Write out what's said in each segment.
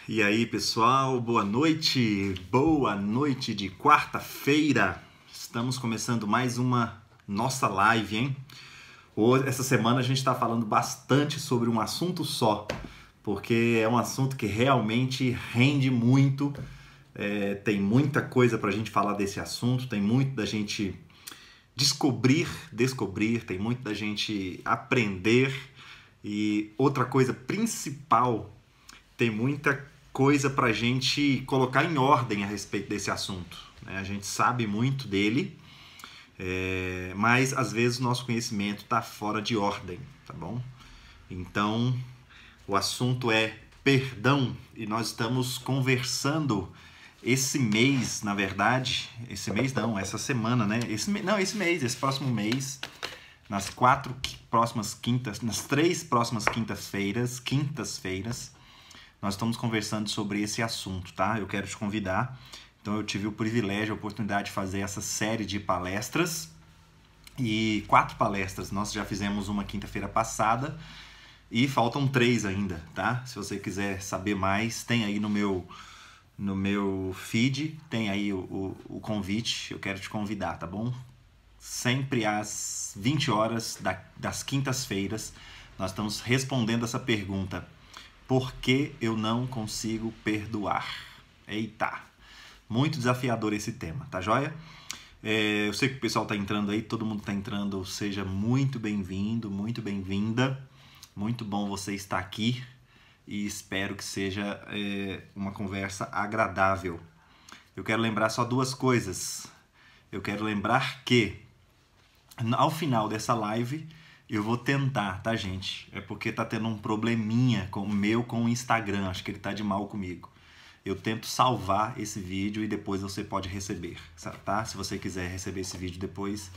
E aí, pessoal, boa noite de quarta-feira. Estamos começando mais uma nossa live, hein? Essa semana a gente está falando bastante sobre um assunto só, porque é um assunto que realmente rende muito. Tem muita coisa para a gente falar desse assunto, tem muito da gente descobrir, tem muito da gente aprender. E outra coisa principal, tem muita coisa para a gente colocar em ordem a respeito desse assunto, né? A gente sabe muito dele, mas às vezes o nosso conhecimento está fora de ordem, tá bom? Então, o assunto é perdão e nós estamos conversando esse mês, na verdade, essa semana, né? Esse próximo mês, nas três próximas quintas-feiras, nós estamos conversando sobre esse assunto, tá? Eu quero te convidar. Então eu tive o privilégio, a oportunidade de fazer essa série de palestras. E 4 palestras. Nós já fizemos uma quinta-feira passada e faltam 3 ainda, tá? Se você quiser saber mais, tem aí no meu feed, tem aí o convite. Eu quero te convidar, tá bom? Sempre às 20 horas das quintas-feiras, nós estamos respondendo essa pergunta. Por que eu não consigo perdoar? Eita, muito desafiador esse tema, tá joia? Eu sei que o pessoal tá entrando aí, todo mundo tá entrando, seja muito bem-vindo, muito bem-vinda. Muito bom você estar aqui e espero que seja uma conversa agradável. Eu quero lembrar só 2 coisas. Eu quero lembrar que ao final dessa live eu vou tentar, tá, gente? É porque tá tendo um probleminha com o Instagram, acho que ele tá de mal comigo. Eu tento salvar esse vídeo e depois você pode receber, tá? Se você quiser receber esse vídeo depois,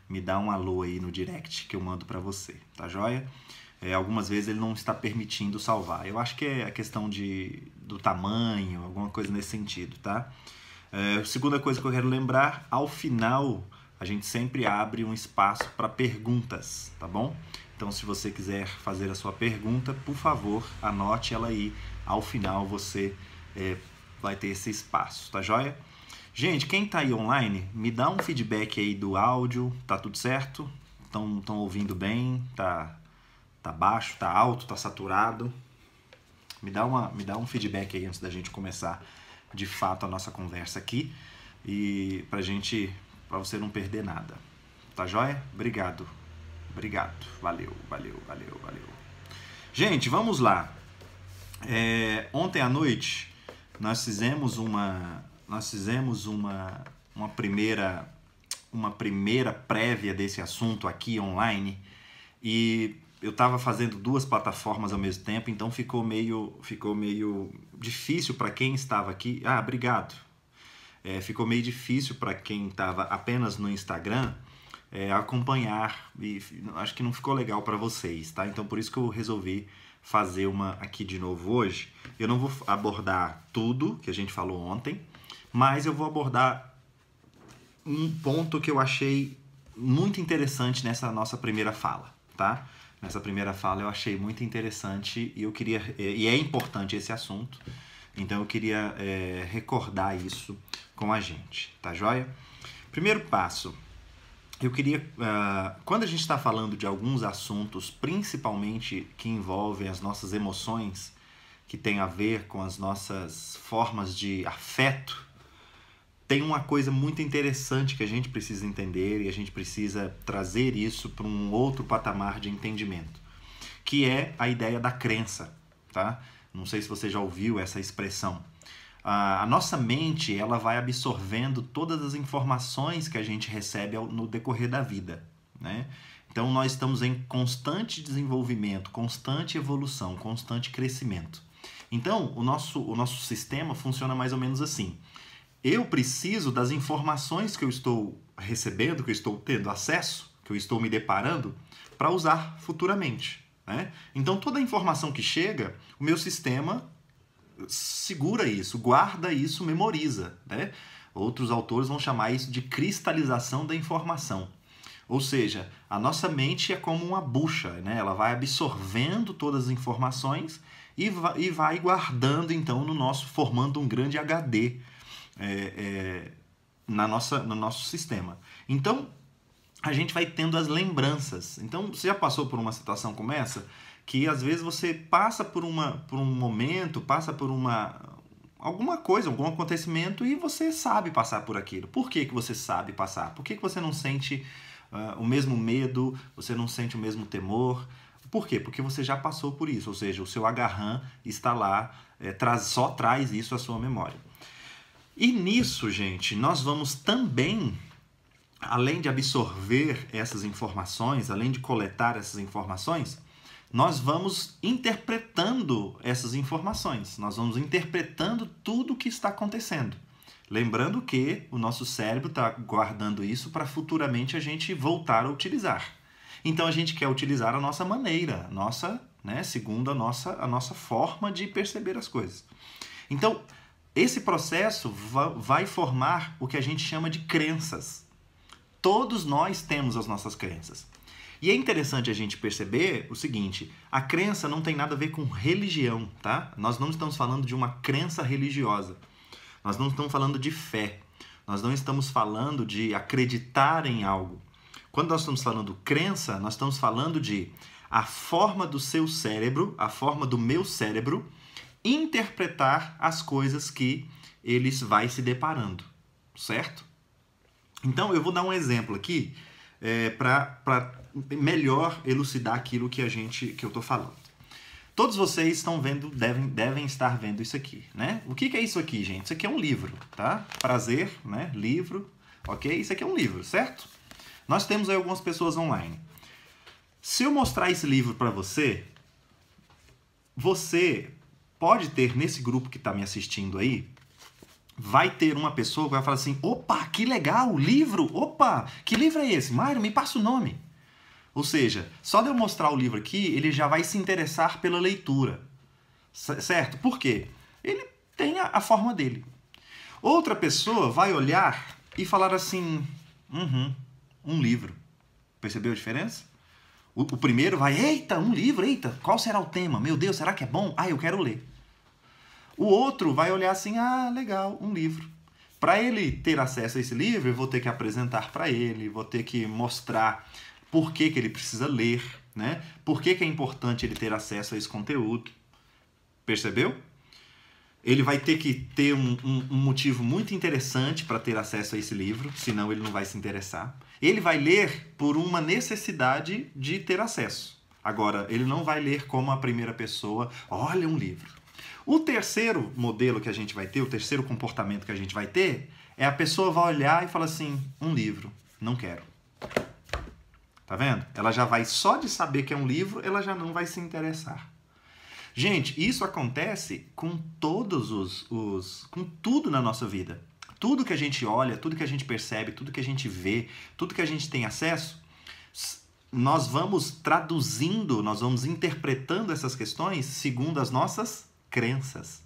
me dá um alô aí no direct que eu mando pra você, tá joia? Algumas vezes ele não está permitindo salvar. Eu acho que é a questão do tamanho, alguma coisa nesse sentido, tá? Segunda coisa que eu quero lembrar, ao final a gente sempre abre um espaço para perguntas, tá bom? Então, se você quiser fazer a sua pergunta, por favor, anote ela aí. Ao final você vai ter esse espaço, tá joia? Gente, quem tá aí online, me dá um feedback aí do áudio, tá tudo certo? Estão ouvindo bem? Tá baixo, tá alto, tá saturado? Me dá um feedback aí antes da gente começar de fato a nossa conversa aqui e para você não perder nada. Tá joia? Obrigado. Valeu. Gente, vamos lá. Ontem à noite nós fizemos uma primeira prévia desse assunto aqui online e eu estava fazendo 2 plataformas ao mesmo tempo, então ficou meio difícil para quem estava aqui. Obrigado. Ficou meio difícil para quem estava apenas no Instagram acompanhar e acho que não ficou legal para vocês, tá? Então por isso que eu resolvi fazer uma aqui de novo hoje. Eu não vou abordar tudo que a gente falou ontem, mas eu vou abordar um ponto que eu achei muito interessante nessa nossa primeira fala, tá? Nessa primeira fala eu achei muito interessante e é importante esse assunto, então eu queria recordar isso com a gente, tá joia? Primeiro passo, eu queria, quando a gente está falando de alguns assuntos, principalmente que envolvem as nossas emoções, que tem a ver com as nossas formas de afeto, tem uma coisa muito interessante que a gente precisa entender e a gente precisa trazer isso para um outro patamar de entendimento, que é a ideia da crença, tá? Não sei se você já ouviu essa expressão. A nossa mente, ela vai absorvendo todas as informações que a gente recebe no decorrer da vida, né? Então nós estamos em constante desenvolvimento, constante evolução, constante crescimento. Então o nosso sistema funciona mais ou menos assim. Eu preciso das informações que eu estou recebendo, que eu estou tendo acesso, que eu estou me deparando, para usar futuramente, né? Então toda a informação que chega, o meu sistema segura isso, guarda isso, memoriza, né? Outros autores vão chamar isso de cristalização da informação. Ou seja, a nossa mente é como uma bucha, né? Ela vai absorvendo todas as informações e vai guardando, então, formando um grande HD no nosso sistema. Então, a gente vai tendo as lembranças. Então, você já passou por uma situação como essa? Que às vezes você passa por um momento, passa por alguma coisa, algum acontecimento e você sabe passar por aquilo. Por que você sabe passar? Por que você não sente o mesmo medo, você não sente o mesmo temor? Por quê? Porque você já passou por isso, ou seja, o seu agarrão está lá, só traz isso à sua memória. E nisso, gente, nós vamos também, além de absorver essas informações, além de coletar essas informações, nós vamos interpretando essas informações, nós vamos interpretando tudo o que está acontecendo. Lembrando que o nosso cérebro está guardando isso para futuramente a gente voltar a utilizar. Então a gente quer utilizar a nossa maneira, segundo a nossa forma de perceber as coisas. Então, esse processo vai formar o que a gente chama de crenças. Todos nós temos as nossas crenças. E é interessante a gente perceber o seguinte, a crença não tem nada a ver com religião, tá? Nós não estamos falando de uma crença religiosa. Nós não estamos falando de fé. Nós não estamos falando de acreditar em algo. Quando nós estamos falando crença, nós estamos falando de a forma do seu cérebro, a forma do meu cérebro, interpretar as coisas que eles vai se deparando, certo? Então, eu vou dar um exemplo aqui para melhor elucidar aquilo que eu estou falando. Todos vocês estão vendo, devem estar vendo isso aqui, né? O que é isso aqui, gente? Isso aqui é um livro, tá? Prazer, né? Livro, ok? Isso aqui é um livro, certo? Nós temos aí algumas pessoas online. Se eu mostrar esse livro para você, você pode ter nesse grupo que está me assistindo aí, vai ter uma pessoa que vai falar assim, opa, que legal, livro, opa, que livro é esse? Mário, me passa o nome. Ou seja, só de eu mostrar o livro aqui, ele já vai se interessar pela leitura, certo? Por quê? Ele tem a forma dele. Outra pessoa vai olhar e falar assim, um livro. Percebeu a diferença? O primeiro vai, eita, um livro, eita, qual será o tema? Meu Deus, será que é bom? Ah, eu quero ler. O outro vai olhar assim, ah, legal, um livro. Para ele ter acesso a esse livro, eu vou ter que apresentar para ele, vou ter que mostrar por que ele precisa ler, né? Por que é importante ele ter acesso a esse conteúdo. Percebeu? Ele vai ter que ter um motivo muito interessante para ter acesso a esse livro, senão ele não vai se interessar. Ele vai ler por uma necessidade de ter acesso. Agora, ele não vai ler como a primeira pessoa, olha um livro. O terceiro modelo que a gente vai ter, o terceiro comportamento que a gente vai ter, é a pessoa vai olhar e falar assim, um livro, não quero. Tá vendo? Ela já vai, só de saber que é um livro, ela já não vai se interessar. Gente, isso acontece com com tudo na nossa vida. Tudo que a gente olha, tudo que a gente percebe, tudo que a gente vê, tudo que a gente tem acesso, nós vamos traduzindo, nós vamos interpretando essas questões segundo as nossas crenças,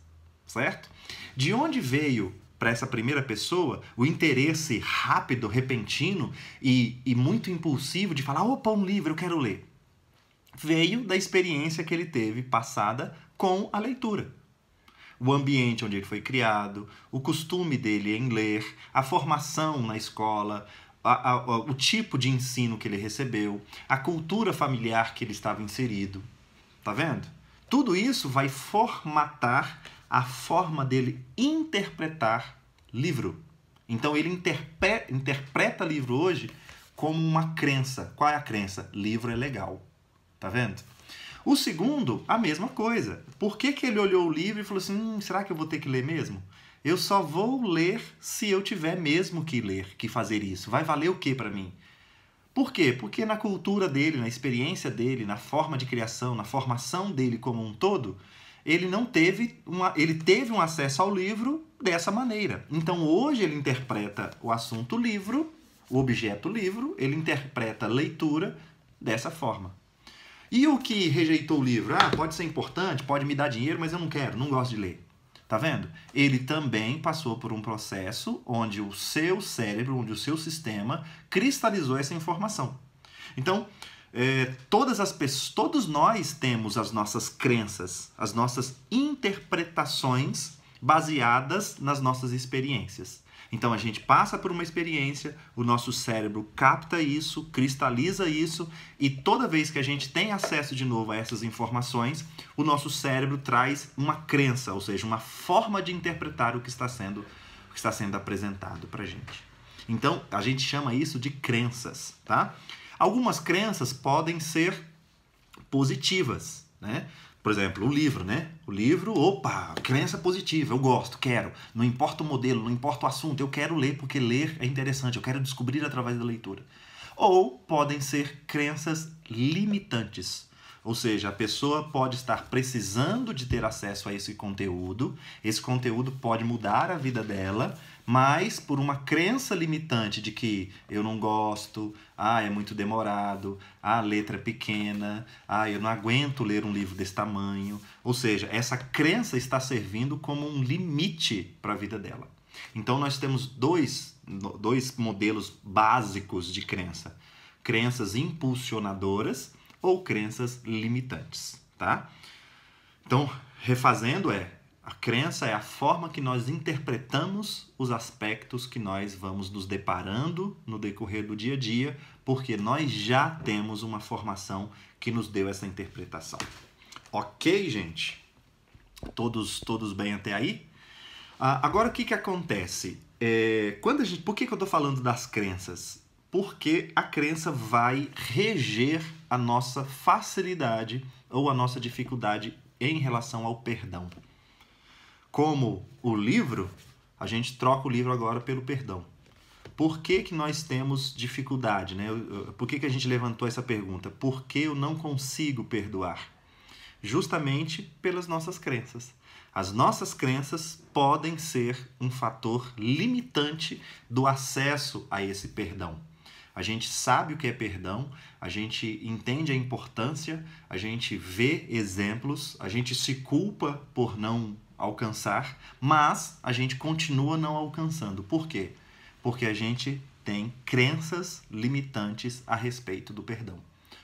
certo? De onde veio para essa primeira pessoa o interesse rápido, repentino e muito impulsivo de falar, opa, um livro, eu quero ler? Veio da experiência que ele teve passada com a leitura. O ambiente onde ele foi criado, o costume dele em ler, a formação na escola, o tipo de ensino que ele recebeu, a cultura familiar que ele estava inserido. Tá vendo? Tudo isso vai formatar a forma dele interpretar livro. Então ele interpreta livro hoje como uma crença. Qual é a crença? Livro é legal. Tá vendo? O segundo, a mesma coisa. Por que ele olhou o livro e falou assim, será que eu vou ter que ler mesmo? Eu só vou ler se eu tiver mesmo que ler, que fazer isso. Vai valer o que para mim? Por quê? Porque na cultura dele, na experiência dele, na forma de criação, na formação dele como um todo, ele teve um acesso ao livro dessa maneira. Então hoje ele interpreta o assunto livro, o objeto livro, ele interpreta leitura dessa forma. E o que rejeitou o livro? Ah, pode ser importante, pode me dar dinheiro, mas eu não quero, não gosto de ler. Tá vendo? Ele também passou por um processo onde o seu cérebro, onde o seu sistema cristalizou essa informação. Então, Todos nós temos as nossas crenças, as nossas interpretações baseadas nas nossas experiências. Então a gente passa por uma experiência, o nosso cérebro capta isso, cristaliza isso, e toda vez que a gente tem acesso de novo a essas informações, o nosso cérebro traz uma crença, ou seja, uma forma de interpretar o que está sendo apresentado para a gente. Então a gente chama isso de crenças, tá? Algumas crenças podem ser positivas, né? Por exemplo, o livro, né? O livro, opa, crença positiva, eu gosto, quero. Não importa o modelo, não importa o assunto, eu quero ler porque ler é interessante, eu quero descobrir através da leitura. Ou podem ser crenças limitantes. Ou seja, a pessoa pode estar precisando de ter acesso a esse conteúdo pode mudar a vida dela, mas por uma crença limitante de que eu não gosto, é muito demorado, a letra é pequena, eu não aguento ler um livro desse tamanho. Ou seja, essa crença está servindo como um limite para a vida dela. Então nós temos dois modelos básicos de crença. Crenças impulsionadoras ou crenças limitantes, tá? Então, refazendo, a crença é a forma que nós interpretamos os aspectos que nós vamos nos deparando no decorrer do dia a dia, porque nós já temos uma formação que nos deu essa interpretação. Ok, gente? Todos bem até aí? Agora, o que acontece? Por que eu estou falando das crenças? Porque a crença vai reger a nossa facilidade ou a nossa dificuldade em relação ao perdão. Como o livro, a gente troca o livro agora pelo perdão. Por que nós temos dificuldade, né? Por que a gente levantou essa pergunta? Por que eu não consigo perdoar? Justamente pelas nossas crenças. As nossas crenças podem ser um fator limitante do acesso a esse perdão. A gente sabe o que é perdão, a gente entende a importância, a gente vê exemplos, a gente se culpa por não alcançar, mas a gente continua não alcançando. Por quê? Porque a gente tem crenças limitantes a respeito do perdão.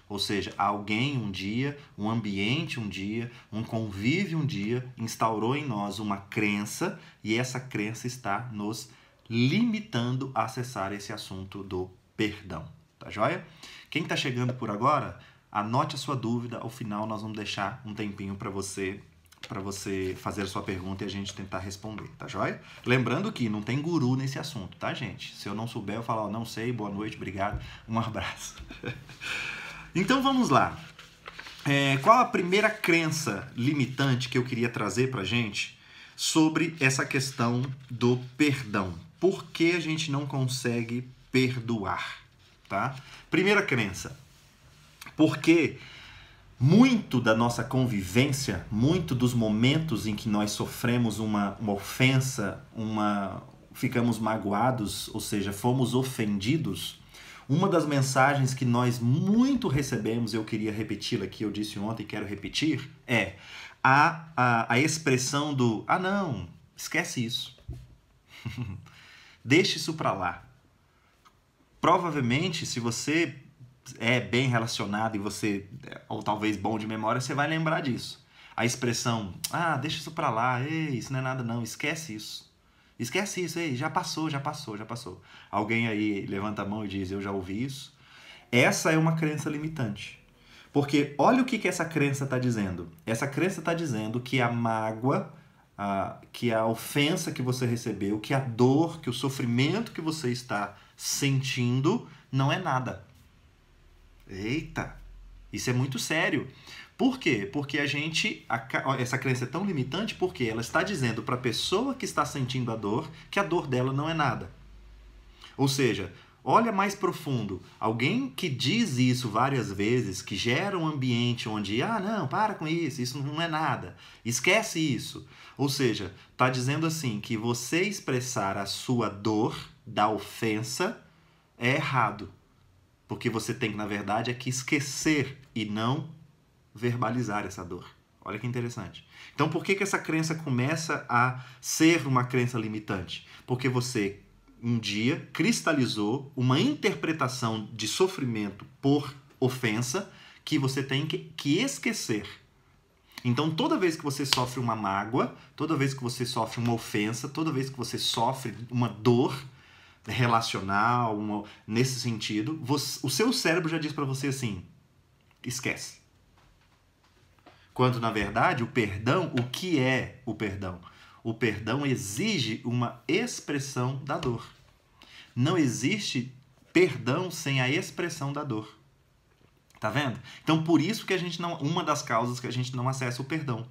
Ou seja, alguém um dia, um ambiente um dia, um convívio um dia instaurou em nós uma crença e essa crença está nos limitando a acessar esse assunto do perdão. Tá joia? Quem está chegando por agora, anote a sua dúvida. Ao final nós vamos deixar um tempinho para você fazer a sua pergunta e a gente tentar responder, tá joia? Lembrando que não tem guru nesse assunto, tá, gente? Se eu não souber, eu falo, não sei, boa noite, obrigado, um abraço. Então vamos lá. Qual a primeira crença limitante que eu queria trazer pra gente sobre essa questão do perdão? Por que a gente não consegue perdoar, tá? Primeira crença. Porque muito da nossa convivência, muito dos momentos em que nós sofremos uma ofensa, ficamos magoados, ou seja, fomos ofendidos, uma das mensagens que nós muito recebemos, eu queria repeti-la aqui, eu disse ontem e quero repetir, é a expressão do, não, esquece isso. Deixe isso para lá. Provavelmente, se você é bem relacionado e você, ou talvez bom de memória, você vai lembrar disso. A expressão, deixa isso para lá, isso não é nada não, esquece isso. Esquece isso, já passou. Alguém aí levanta a mão e diz, eu já ouvi isso. Essa é uma crença limitante. Porque olha o que essa crença está dizendo. Essa crença está dizendo que a mágoa, que a ofensa que você recebeu, que a dor, que o sofrimento que você está sentindo não é nada. Eita, isso é muito sério. Por quê? Porque essa crença é tão limitante porque ela está dizendo para a pessoa que está sentindo a dor que a dor dela não é nada. Ou seja, olha mais profundo. Alguém que diz isso várias vezes, que gera um ambiente onde, não, para com isso não é nada, esquece isso. Ou seja, está dizendo assim que você expressar a sua dor da ofensa é errado. Porque você tem, na verdade, que esquecer e não verbalizar essa dor. Olha que interessante. Então, por que essa crença começa a ser uma crença limitante? Porque você, um dia, cristalizou uma interpretação de sofrimento por ofensa que você tem que esquecer. Então, toda vez que você sofre uma mágoa, toda vez que você sofre uma ofensa, toda vez que você sofre uma dor relacional, nesse sentido, o seu cérebro já diz para você assim, esquece. Quando, na verdade, o perdão, o que é o perdão? O perdão exige uma expressão da dor. Não existe perdão sem a expressão da dor. Tá vendo? Então, por isso que uma das causas que a gente não acessa o perdão.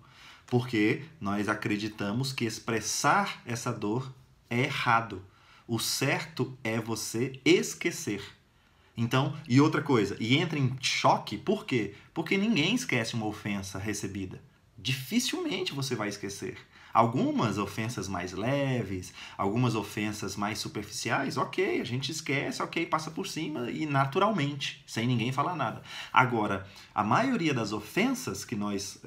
Porque nós acreditamos que expressar essa dor é errado. O certo é você esquecer. Então, e outra coisa, e entra em choque, por quê? Porque ninguém esquece uma ofensa recebida. Dificilmente você vai esquecer. Algumas ofensas mais leves, algumas ofensas mais superficiais, ok, a gente esquece, ok, passa por cima e naturalmente, sem ninguém falar nada. Agora, a maioria das ofensas que nós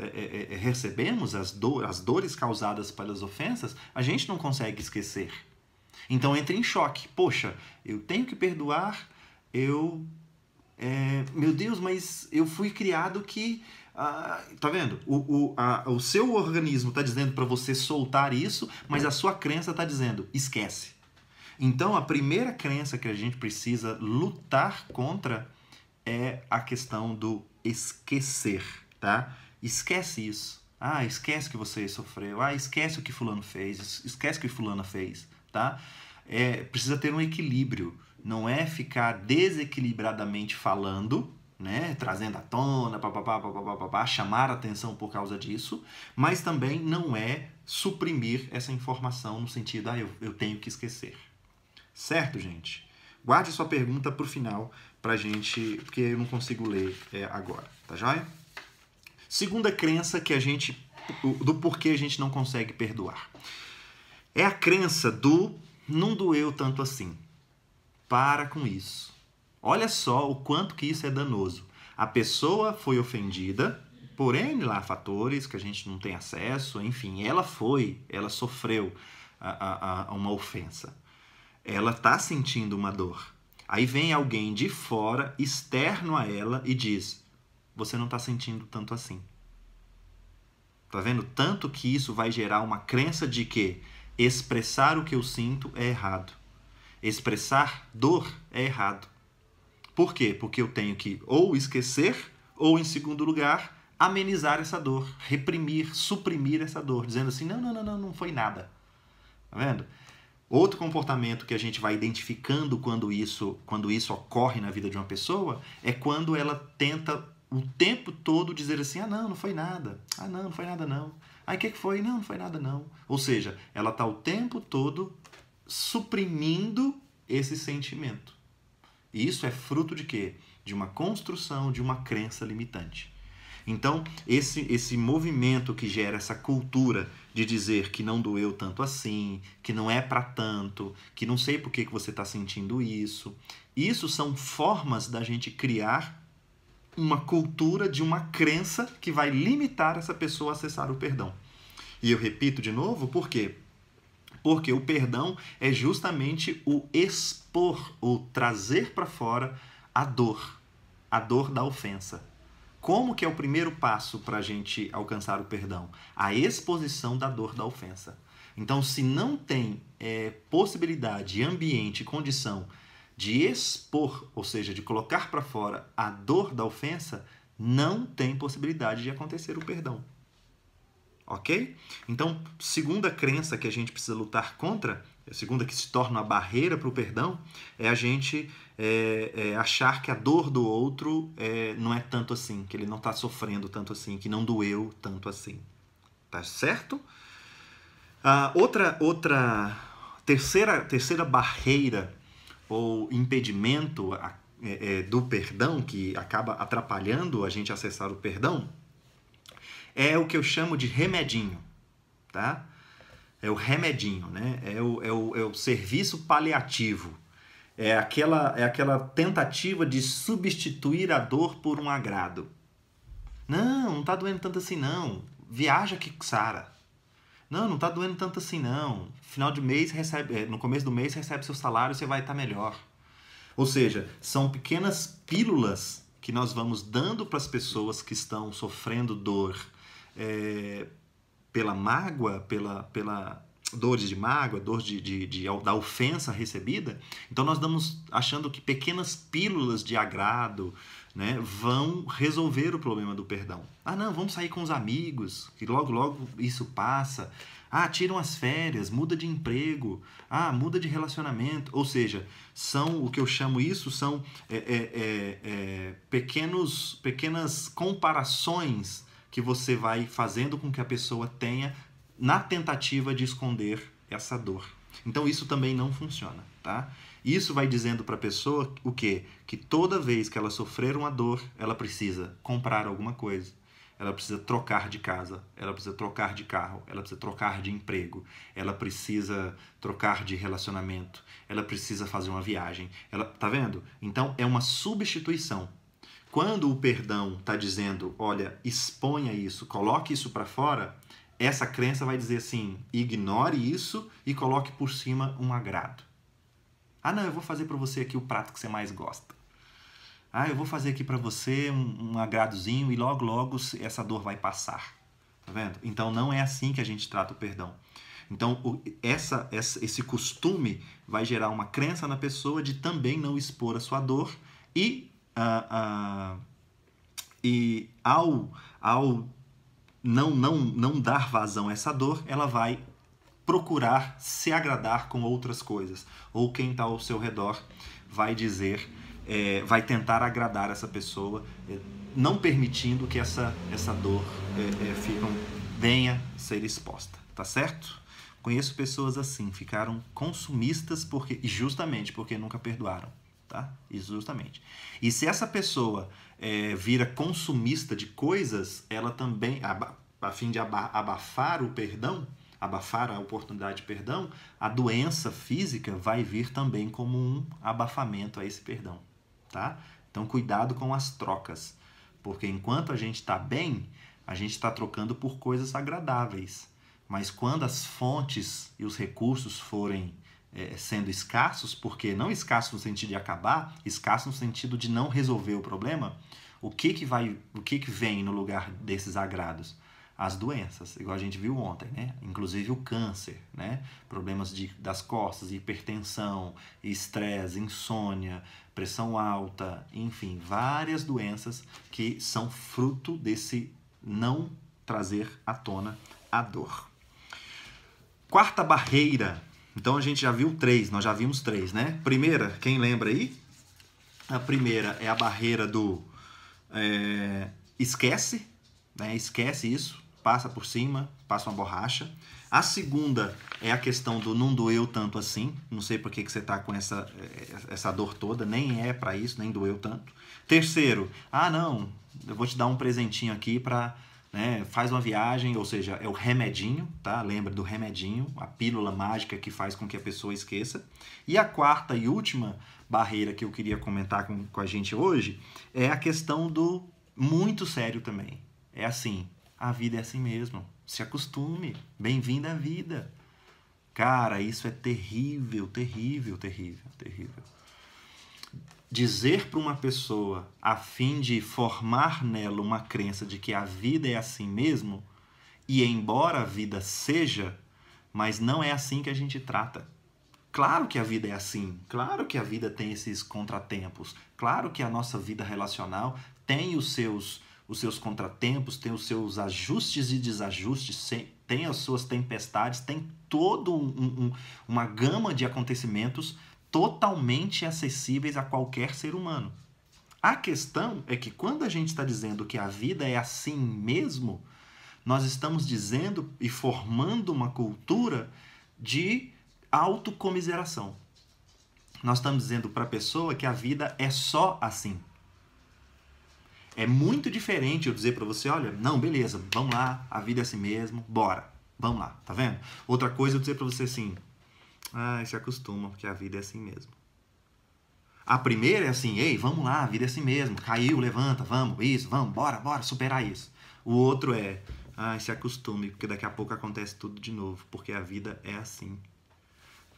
recebemos, as dores causadas pelas ofensas, a gente não consegue esquecer. Então entra em choque. Poxa, eu tenho que perdoar, meu Deus, mas eu fui criado que... tá vendo? O seu organismo está dizendo para você soltar isso, mas a sua crença está dizendo, esquece. Então, a primeira crença que a gente precisa lutar contra é a questão do esquecer, tá? Esquece isso. Esquece que você sofreu. Esquece o que fulano fez. Esquece o que fulana fez, tá? Precisa ter um equilíbrio. Não é ficar desequilibradamente falando, né, trazendo à tona, chamar a atenção por causa disso, mas também não é suprimir essa informação no sentido, eu tenho que esquecer. Certo, gente? Guarde sua pergunta para o final, pra gente, porque eu não consigo ler agora, tá joia? Segunda crença do porquê a gente não consegue perdoar. É a crença do não doeu tanto assim. Para com isso. Olha só o quanto que isso é danoso. A pessoa foi ofendida por N lá fatores que a gente não tem acesso, enfim, ela sofreu uma ofensa. Ela está sentindo uma dor. Aí vem alguém de fora, externo a ela, e diz, você não está sentindo tanto assim. Tá vendo? Tanto que isso vai gerar uma crença de que expressar o que eu sinto é errado. Expressar dor é errado. Por quê? Porque eu tenho que ou esquecer, ou, em segundo lugar, amenizar essa dor, reprimir, suprimir essa dor, dizendo assim, não foi nada. Tá vendo? Outro comportamento que a gente vai identificando quando isso ocorre na vida de uma pessoa é quando ela tenta o tempo todo dizer assim, não foi nada. Não foi nada não. O que foi? Não foi nada não. Ou seja, ela está o tempo todo suprimindo esse sentimento. E isso é fruto de quê? De uma construção, de uma crença limitante. Então, esse movimento que gera essa cultura de dizer que não doeu tanto assim, que não é para tanto, que não sei por que você está sentindo isso, isso são formas da gente criar uma cultura de uma crença que vai limitar essa pessoa a acessar o perdão. E eu repito de novo, por quê? Porque o perdão é justamente o expor, o trazer para fora a dor da ofensa. Como que é o primeiro passo para a gente alcançar o perdão? A exposição da dor da ofensa. Então, se não tem possibilidade, ambiente, condição de expor, ou seja, de colocar para fora a dor da ofensa, não tem possibilidade de acontecer o perdão. Ok? Então, segunda crença que a gente precisa lutar contra, a segunda que se torna uma barreira para o perdão, é a gente achar que a dor do outro não é tanto assim, que ele não está sofrendo tanto assim, que não doeu tanto assim. Tá certo? Terceira barreira ou impedimento do perdão, que acaba atrapalhando a gente acessar o perdão, é o que eu chamo de remedinho, tá? É o remedinho, né? É o serviço paliativo. É aquela tentativa de substituir a dor por um agrado. Não tá doendo tanto assim não. Viaja que sara. Não tá doendo tanto assim não. Final de mês no começo do mês recebe seu salário, você vai estar melhor. Ou seja, são pequenas pílulas que nós vamos dando para as pessoas que estão sofrendo dor pela mágoa, pela dores de mágoa, dor da ofensa recebida, então nós damos achando que pequenas pílulas de agrado, né, vão resolver o problema do perdão. Ah, não, vamos sair com os amigos, que logo, logo isso passa. Ah, tiram as férias, muda de emprego, muda de relacionamento. Ou seja, são o que eu chamo isso, são pequenas comparações que você vai fazendo com que a pessoa tenha na tentativa de esconder essa dor. Então isso também não funciona, tá? Isso vai dizendo para a pessoa o quê? Que toda vez que ela sofrer uma dor, ela precisa comprar alguma coisa. Ela precisa trocar de casa, ela precisa trocar de carro, ela precisa trocar de emprego, ela precisa trocar de relacionamento, ela precisa fazer uma viagem. Tá vendo? Então é uma substituição. Quando o perdão está dizendo, olha, exponha isso, coloque isso para fora, essa crença vai dizer assim, ignore isso e coloque por cima um agrado. Ah, não, eu vou fazer para você aqui o prato que você mais gosta. Ah, eu vou fazer aqui para você um agradozinho e logo, logo essa dor vai passar. Tá vendo? Então não é assim que a gente trata o perdão. Então esse costume vai gerar uma crença na pessoa de também não expor a sua dor e ao não dar vazão a essa dor, ela vai procurar se agradar com outras coisas. Ou quem está ao seu redor vai dizer, vai tentar agradar essa pessoa, não permitindo que essa dor venha ser exposta. Tá certo? Conheço pessoas assim, ficaram consumistas justamente porque nunca perdoaram. Tá? Justamente. E se essa pessoa vira consumista de coisas, ela também, a fim de abafar o perdão, abafar a oportunidade de perdão, a doença física vai vir também como um abafamento a esse perdão. Tá? Então cuidado com as trocas, porque enquanto a gente está bem, a gente está trocando por coisas agradáveis. Mas quando as fontes e os recursos forem sendo escassos, porque não escassos no sentido de acabar, escassos no sentido de não resolver o problema, o que vem no lugar desses agrados? As doenças, igual a gente viu ontem, né? Inclusive o câncer, né? Problemas das costas, hipertensão, estresse, insônia, pressão alta, enfim, várias doenças que são fruto desse não trazer à tona a dor. Quarta barreira. Então a gente já viu nós já vimos 3, né? Primeira, quem lembra aí? A primeira é a barreira do esquece, né? Esquece isso, passa por cima, passa uma borracha. A segunda é a questão do não doeu tanto assim. Não sei por que você está com essa dor toda, nem é para isso, nem doeu tanto. Terceiro, não, eu vou te dar um presentinho aqui para... Né, faz uma viagem, ou seja, é o remedinho, tá? Lembra do remedinho, a pílula mágica que faz com que a pessoa esqueça. E a quarta e última barreira que eu queria comentar com a gente hoje é a questão do muito sério também. É assim, a vida é assim mesmo, se acostume, bem-vindo à vida. Cara, isso é terrível, terrível, terrível, terrível. Dizer para uma pessoa, a fim de formar nela uma crença de que a vida é assim mesmo, e embora a vida seja, mas não é assim que a gente trata. Claro que a vida é assim, claro que a vida tem esses contratempos, claro que a nossa vida relacional tem os seus contratempos, tem os seus ajustes e desajustes, tem as suas tempestades, tem toda uma gama de acontecimentos totalmente acessíveis a qualquer ser humano. A questão é que quando a gente está dizendo que a vida é assim mesmo, nós estamos dizendo e formando uma cultura de autocomiseração. Nós estamos dizendo para a pessoa que a vida é só assim. É muito diferente eu dizer para você, olha, não, beleza, vamos lá, a vida é assim mesmo, bora, vamos lá, tá vendo? Outra coisa eu dizer para você assim, se acostuma, porque a vida é assim mesmo. A primeira é assim, ei, vamos lá, a vida é assim mesmo, caiu, levanta, vamos, bora superar isso. O outro é, se acostume, porque daqui a pouco acontece tudo de novo, porque a vida é assim.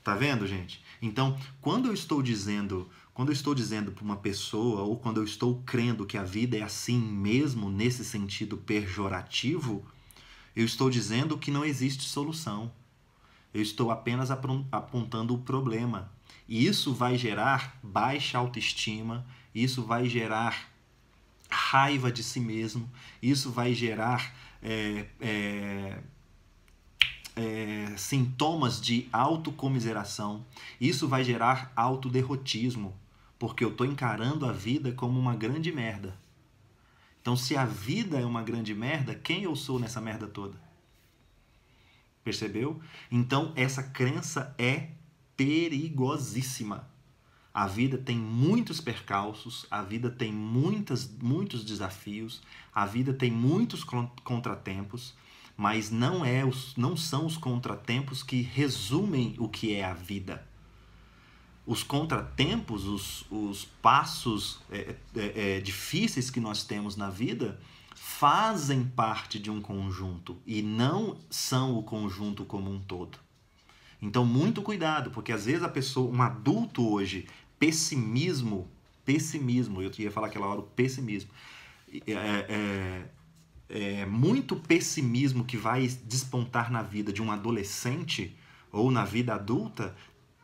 Tá vendo, gente? Então, quando eu estou dizendo para uma pessoa, ou quando eu estou crendo que a vida é assim mesmo, nesse sentido pejorativo, eu estou dizendo que não existe solução. Eu estou apenas apontando o problema. E isso vai gerar baixa autoestima, isso vai gerar raiva de si mesmo, isso vai gerar sintomas de autocomiseração, isso vai gerar autoderrotismo, porque eu estou encarando a vida como uma grande merda. Então, se a vida é uma grande merda, quem eu sou nessa merda toda? Percebeu? Então, essa crença é perigosíssima. A vida tem muitos percalços, a vida tem muitos desafios, a vida tem muitos contratempos, mas não são os contratempos que resumem o que é a vida. Os contratempos, os passos difíceis que nós temos na vida fazem parte de um conjunto e não são o conjunto como um todo. Então, muito cuidado, porque às vezes a pessoa, um adulto hoje, pessimismo, eu ia falar aquela hora o pessimismo, muito pessimismo que vai despontar na vida de um adolescente ou na vida adulta,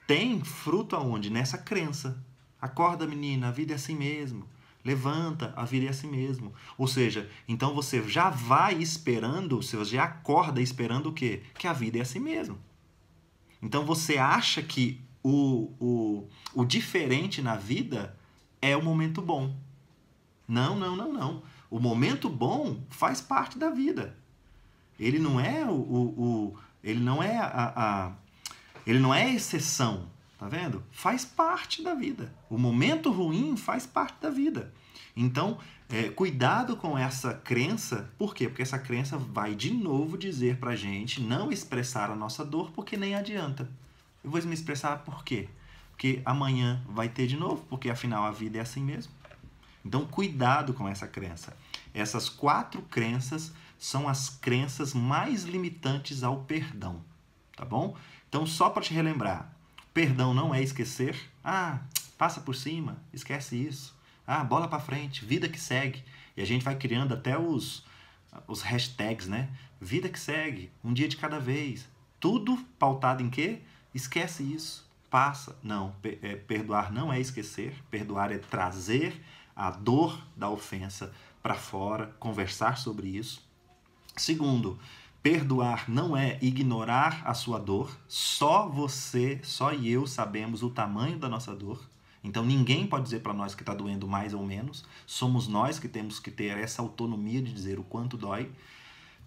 tem fruto aonde? Nessa crença. Acorda, menina, a vida é assim mesmo. Levanta, a vida é assim mesmo. Ou seja, então você já vai esperando, você já acorda esperando o quê? Que a vida é assim mesmo. Então você acha que o diferente na vida é o momento bom. Não. O momento bom faz parte da vida. Ele não é ele não é exceção, tá vendo? Faz parte da vida. O momento ruim faz parte da vida. Então, cuidado com essa crença. Por quê? Porque essa crença vai de novo dizer pra gente não expressar a nossa dor, porque nem adianta. Eu vou me expressar por quê? Porque amanhã vai ter de novo, porque afinal a vida é assim mesmo. Então, cuidado com essa crença. Essas 4 crenças são as crenças mais limitantes ao perdão, tá bom? Então, só para te relembrar, perdão não é esquecer. Passa por cima, esquece isso. Bola para frente, vida que segue. E a gente vai criando até os hashtags, né? Vida que segue, um dia de cada vez. Tudo pautado em quê? Esquece isso, passa. Não, perdoar não é esquecer. Perdoar é trazer a dor da ofensa para fora, conversar sobre isso. Segundo, perdoar não é ignorar a sua dor. Só você, só eu sabemos o tamanho da nossa dor. Então ninguém pode dizer para nós que está doendo mais ou menos. Somos nós que temos que ter essa autonomia de dizer o quanto dói.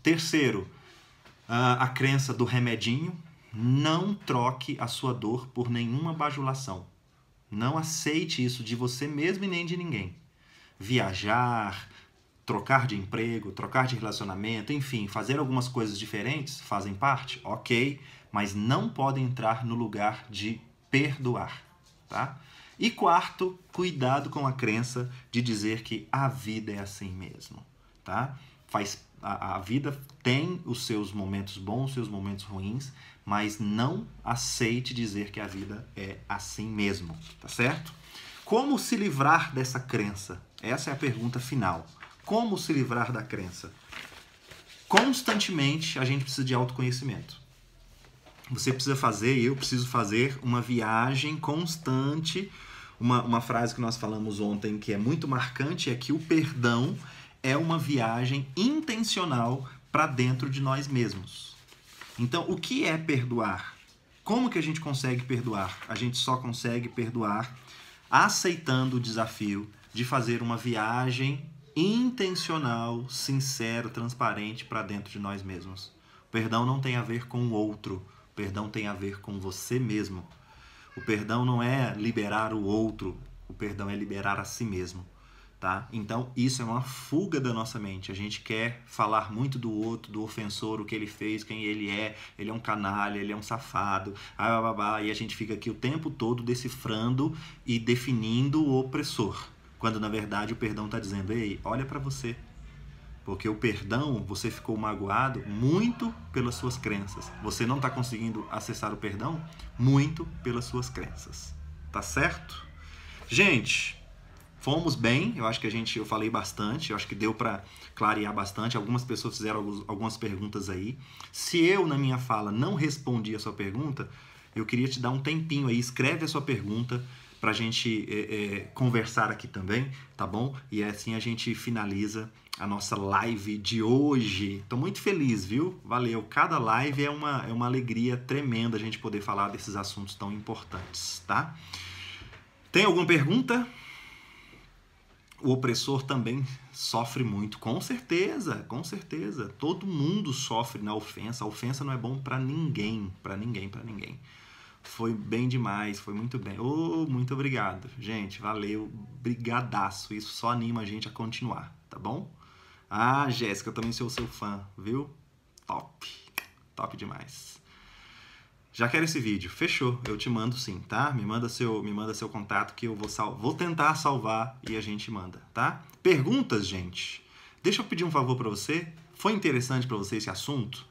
Terceiro, a crença do remedinho. Não troque a sua dor por nenhuma bajulação. Não aceite isso de você mesmo e nem de ninguém. Viajar, trocar de emprego, trocar de relacionamento, enfim, fazer algumas coisas diferentes fazem parte, ok, mas não podem entrar no lugar de perdoar, tá? E quarto, cuidado com a crença de dizer que a vida é assim mesmo, tá? A vida tem os seus momentos bons, os seus momentos ruins, mas não aceite dizer que a vida é assim mesmo, tá certo? Como se livrar dessa crença? Essa é a pergunta final. Como se livrar da crença? Constantemente a gente precisa de autoconhecimento. Você precisa fazer, eu preciso fazer uma viagem constante. Uma frase que nós falamos ontem que é muito marcante é que o perdão é uma viagem intencional para dentro de nós mesmos. Então, o que é perdoar? Como que a gente consegue perdoar? A gente só consegue perdoar aceitando o desafio de fazer uma viagem intencional, sincera, transparente para dentro de nós mesmos. O perdão não tem a ver com o outro, o perdão tem a ver com você mesmo. O perdão não é liberar o outro, o perdão é liberar a si mesmo. Tá? Então, isso é uma fuga da nossa mente. A gente quer falar muito do outro, do ofensor, o que ele fez, quem ele é um canalha, ele é um safado, e a gente fica aqui o tempo todo decifrando e definindo o opressor. Quando, na verdade, o perdão está dizendo, ei, olha para você. Porque o perdão, você ficou magoado muito pelas suas crenças. Você não está conseguindo acessar o perdão muito pelas suas crenças. Tá certo? Gente, fomos bem. Eu acho que eu falei bastante. Eu acho que deu para clarear bastante. Algumas pessoas fizeram algumas perguntas aí. Se eu, na minha fala, não respondi a sua pergunta, eu queria te dar um tempinho aí. Escreve a sua pergunta para a gente conversar aqui também, tá bom? E assim a gente finaliza a nossa live de hoje. Estou muito feliz, viu? Valeu. Cada live é uma alegria tremenda a gente poder falar desses assuntos tão importantes, tá? Tem alguma pergunta? O opressor também sofre muito. Com certeza, com certeza. Todo mundo sofre na ofensa. A ofensa não é bom para ninguém, para ninguém, para ninguém. Foi bem demais, foi muito bem. Oh, muito obrigado, gente. Valeu, brigadaço. Isso só anima a gente a continuar, tá bom? Ah, Jéssica, eu também sou seu fã, viu? Top, top demais. Já quero esse vídeo. Fechou, eu te mando sim, tá? Me manda seu contato que eu vou tentar salvar e a gente manda, tá? Perguntas, gente. Deixa eu pedir um favor pra você. Foi interessante pra você esse assunto?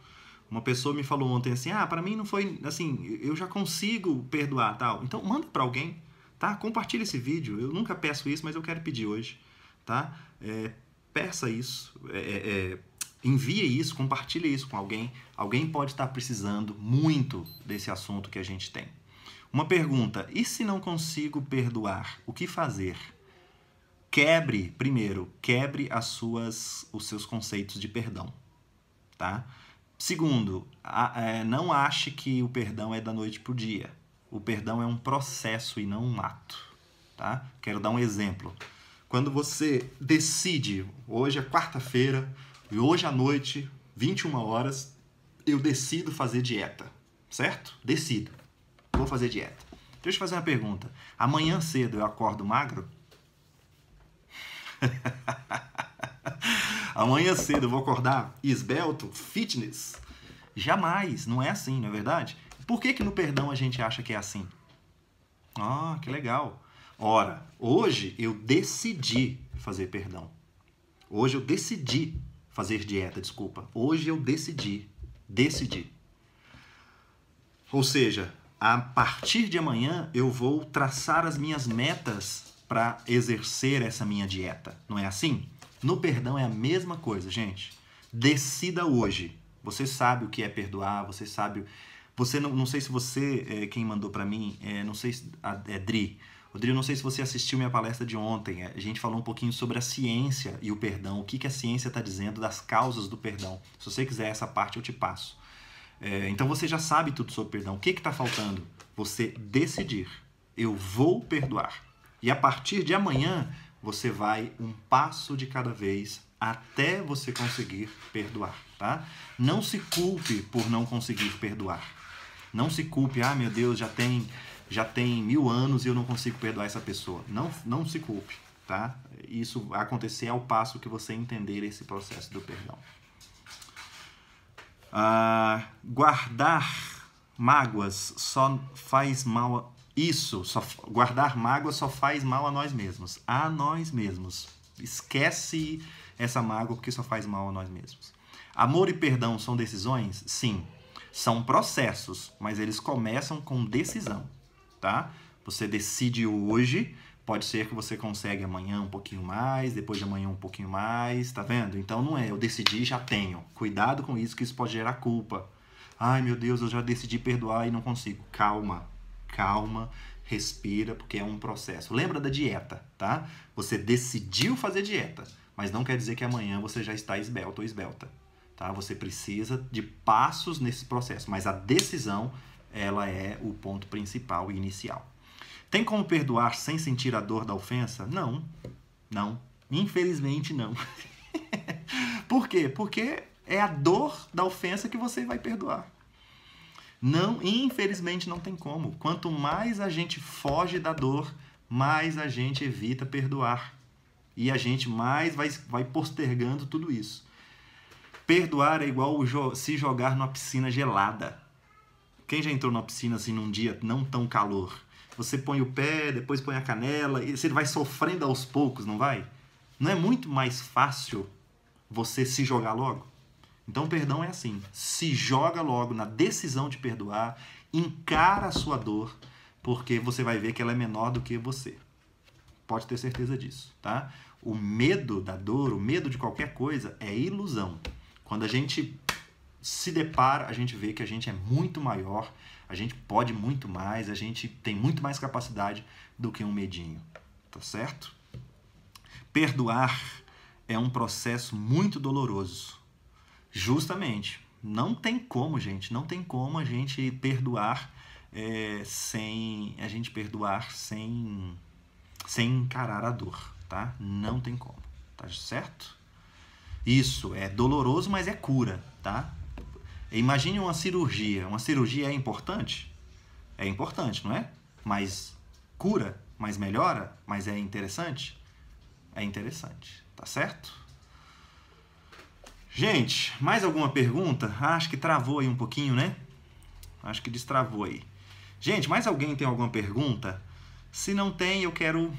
Uma pessoa me falou ontem assim, pra mim não foi, assim, eu já consigo perdoar, tal. Então, manda pra alguém, tá? Compartilha esse vídeo. Eu nunca peço isso, mas eu quero pedir hoje, tá? Peça isso, envie isso, compartilhe isso com alguém. Alguém pode estar precisando muito desse assunto que a gente tem. Uma pergunta, e se não consigo perdoar, o que fazer? Primeiro, quebre os seus conceitos de perdão, tá? Segundo, não ache que o perdão é da noite pro dia. O perdão é um processo e não um ato, tá? Quero dar um exemplo. Quando você decide, hoje é quarta-feira, e hoje à noite, 21 horas, eu decido fazer dieta, certo? Decido. Vou fazer dieta. Deixa eu te fazer uma pergunta. Amanhã cedo eu acordo magro? Amanhã cedo eu vou acordar esbelto, fitness? Jamais, não é assim, não é verdade? Por que no perdão a gente acha que é assim? Ah, que legal. Ora, hoje eu decidi fazer perdão. Hoje eu decidi fazer dieta, desculpa. Hoje eu decidi. Ou seja, a partir de amanhã eu vou traçar as minhas metas para exercer essa minha dieta. Não é assim? No perdão é a mesma coisa, gente. Decida hoje. Você sabe o que é perdoar, você sabe... não sei se você, quem mandou para mim, não sei se... Dri, eu não sei se você assistiu minha palestra de ontem. A gente falou um pouquinho sobre a ciência e o perdão. O que a ciência está dizendo das causas do perdão. Se você quiser essa parte, eu te passo. Então você já sabe tudo sobre perdão. O que está faltando? Você decidir. Eu vou perdoar. E a partir de amanhã, você vai um passo de cada vez até você conseguir perdoar, tá? Não se culpe por não conseguir perdoar. Não se culpe, meu Deus, já tem 1000 anos e eu não consigo perdoar essa pessoa. Não se culpe, tá? Isso vai acontecer ao passo que você entender esse processo do perdão. Guardar mágoas só faz mal... guardar mágoas só faz mal a nós mesmos. A nós mesmos. Esquece essa mágoa porque só faz mal a nós mesmos. Amor e perdão são decisões? Sim. São processos, mas eles começam com decisão, tá? Você decide hoje, pode ser que você consiga amanhã um pouquinho mais, depois de amanhã um pouquinho mais, tá vendo? Então não é, eu decidi, já tenho. Cuidado com isso, que isso pode gerar culpa. Ai, meu Deus, eu já decidi perdoar e não consigo. Calma, respira, porque é um processo. Lembra da dieta, tá? Você decidiu fazer dieta, mas não quer dizer que amanhã você já está esbelto ou esbelta. Tá? Você precisa de passos nesse processo, mas a decisão, ela é o ponto principal e inicial. Tem como perdoar sem sentir a dor da ofensa? Não. Infelizmente não. Por quê? Porque é a dor da ofensa que você vai perdoar. Não, infelizmente não tem como. Quanto mais a gente foge da dor, mais a gente evita perdoar. E a gente mais vai postergando tudo isso. Perdoar é igual se jogar numa piscina gelada. Quem já entrou numa piscina assim num dia não tão calor? Você põe o pé, depois põe a canela, e você vai sofrendo aos poucos, não vai? Não é muito mais fácil você se jogar logo? Então, perdão é assim. Se joga logo na decisão de perdoar, encara a sua dor, porque você vai ver que ela é menor do que você. Pode ter certeza disso, tá? O medo da dor, o medo de qualquer coisa é ilusão. Quando a gente se depara, a gente vê que a gente é muito maior, a gente pode muito mais, a gente tem muito mais capacidade do que um medinho, tá certo? Perdoar é um processo muito doloroso. Justamente. Não tem como, gente. Não tem como a gente perdoar sem encarar a dor, tá? Não tem como, tá certo? Isso é doloroso, mas é cura, tá? Imagine uma cirurgia. Uma cirurgia é importante? É importante, não é? Mas cura, mas melhora, mas é interessante? É interessante, tá certo? Gente, mais alguma pergunta? Acho que travou aí um pouquinho, né? Acho que destravou aí. Gente, mais alguém tem alguma pergunta? Se não tem, eu quero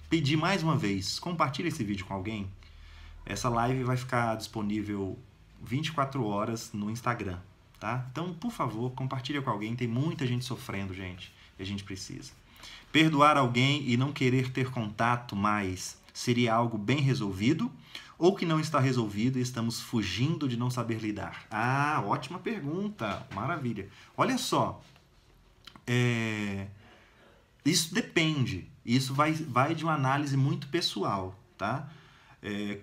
pedir mais uma vez. Compartilhe esse vídeo com alguém. Essa live vai ficar disponível 24 horas no Instagram, tá? Então, por favor, compartilhe com alguém. Tem muita gente sofrendo, gente. E a gente precisa. Perdoar alguém e não querer ter contato mais seria algo bem resolvido? Ou que não está resolvido e estamos fugindo de não saber lidar? Ah, ótima pergunta. Maravilha. Olha só. Isso depende. Isso vai de uma análise muito pessoal, tá?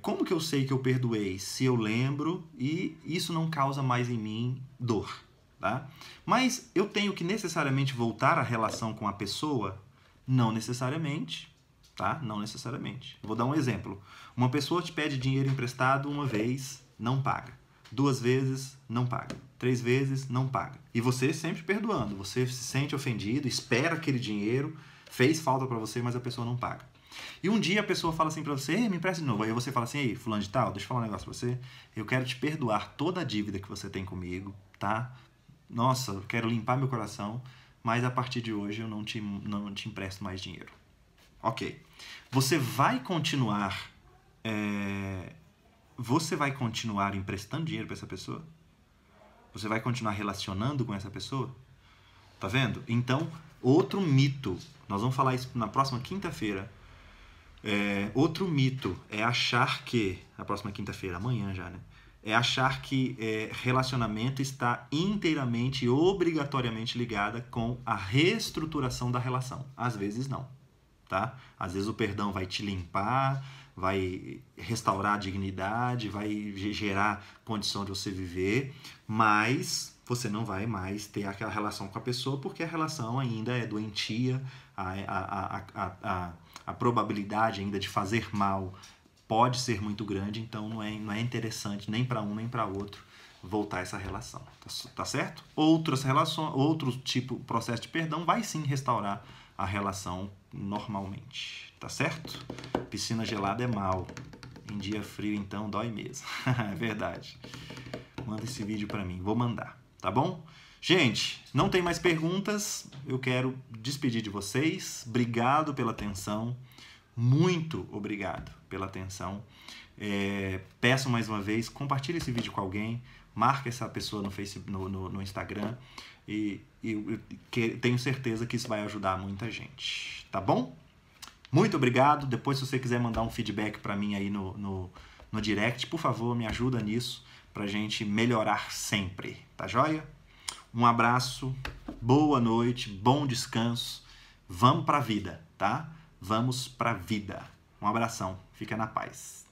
Como que eu sei que eu perdoei? Se eu lembro e isso não causa mais em mim dor, tá? Mas eu tenho que necessariamente voltar à relação com a pessoa? Não necessariamente. Tá? Não necessariamente. Vou dar um exemplo. Uma pessoa te pede dinheiro emprestado uma vez, não paga. 2 vezes, não paga. 3 vezes, não paga. E você sempre perdoando. Você se sente ofendido, espera aquele dinheiro, fez falta pra você, mas a pessoa não paga. E um dia a pessoa fala assim pra você, me empresta de novo. Aí você fala assim, ei, fulano de tal, deixa eu falar um negócio pra você. Eu quero te perdoar toda a dívida que você tem comigo, tá? Nossa, eu quero limpar meu coração, mas a partir de hoje eu não te empresto mais dinheiro. Ok. Você vai continuar emprestando dinheiro para essa pessoa? Você vai continuar relacionando com essa pessoa? Tá vendo? Então, outro mito. Nós vamos falar isso na próxima quinta-feira. Outro mito é achar que... Na próxima quinta-feira, amanhã já, né? É achar que relacionamento está inteiramente e obrigatoriamente ligada com a reestruturação da relação. Às vezes não. Tá? Às vezes o perdão vai te limpar, vai restaurar a dignidade, vai gerar condição de você viver, mas você não vai mais ter aquela relação com a pessoa porque a relação ainda é doentia, a probabilidade ainda de fazer mal pode ser muito grande, então não é interessante nem para um nem para outro voltar essa relação, tá certo? Outras relações, outro tipo, processo de perdão vai sim restaurar a relação normalmente, tá certo? Piscina gelada é mal. Em dia frio, então, dói mesmo. É verdade. Manda esse vídeo pra mim. Vou mandar, tá bom? Gente, não tem mais perguntas. Eu quero despedir de vocês. Obrigado pela atenção. Muito obrigado pela atenção. Peço mais uma vez, compartilhe esse vídeo com alguém. Marque essa pessoa no Facebook, no Instagram. E eu tenho certeza que isso vai ajudar muita gente, tá bom? Muito obrigado. Depois, se você quiser mandar um feedback para mim aí no direct, por favor, me ajuda nisso pra gente melhorar sempre, tá joia? Um abraço, boa noite, bom descanso. Vamos pra vida, tá? Vamos pra vida. Um abração, fica na paz.